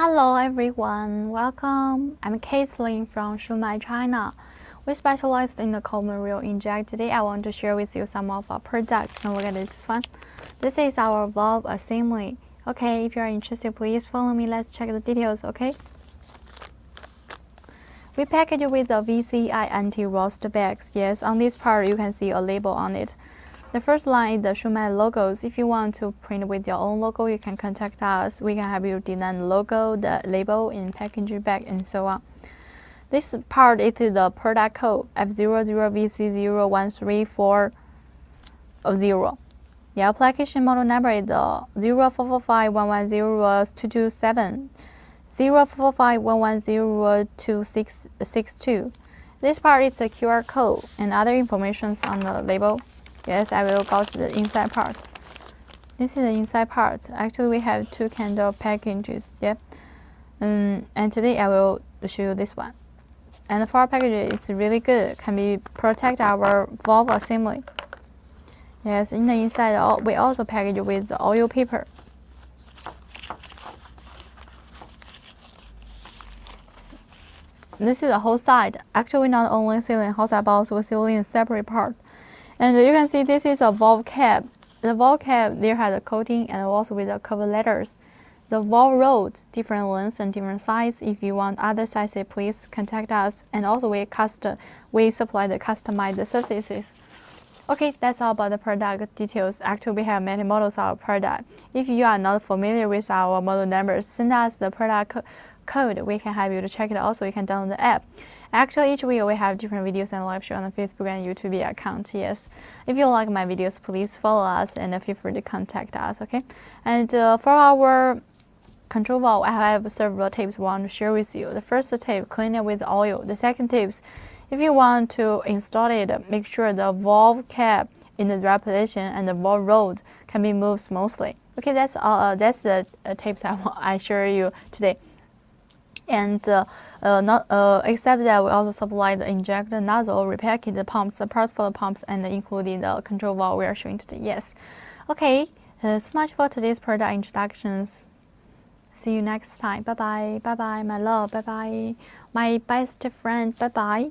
Hello everyone, welcome. I'm Caitlin from Shumatt, China. We specialize in the common rail inject. Today I want to share with you some of our products. Can look at this one. This is our valve assembly. Okay, if you are interested, please follow me. Let's check the details, okay? We package it with the VCI anti-rust bags. Yes, on this part you can see a label on it. The first line is the Shumatt logos. If you want to print with your own logo, you can contact us. We can help you design the logo, the label, in packaging bag, and so on. This part is the product code F00VC01340. The application model number is the 0445110227, 0445110262. This part is the QR code and other information on the label. Yes, I will go to the inside part. This is the inside part. Actually, we have two candle packages. Yeah, and today I will show you this one. And for our package, it's really good. Can be protect our valve assembly. Yes, in the inside, we also package with the oil paper. This is the whole side. Actually, not only sealing whole side, but also sealing separate part. And you can see this is a valve cap. The valve cap there has a coating and also with the cover letters. The valve rod, different lengths and different size. If you want other sizes, please contact us. And also we supply the customized surfaces. Okay, that's all about the product details. Actually, we have many models of our product. If you are not familiar with our model numbers, send us the product code. We can help you to check it. Also, you can download the app. Actually, each week we have different videos and live show on the Facebook and YouTube account. Yes, if you like my videos, please follow us and feel free to contact us. Okay, and for our control valve, I have several tips I want to share with you. The first tip: clean it with oil. The second tips: if you want to install it, make sure the valve cap in the right position and the valve rod can be moved smoothly. Okay, that's all. That's the tips I share you today. And except that we also supply the injector, nozzle, repackage the pumps, the parts for the pumps, and including the control valve we are showing today. Yes. Okay, so much for today's product introductions. See you next time. Bye bye. Bye bye, my love. Bye bye, my best friend. Bye bye.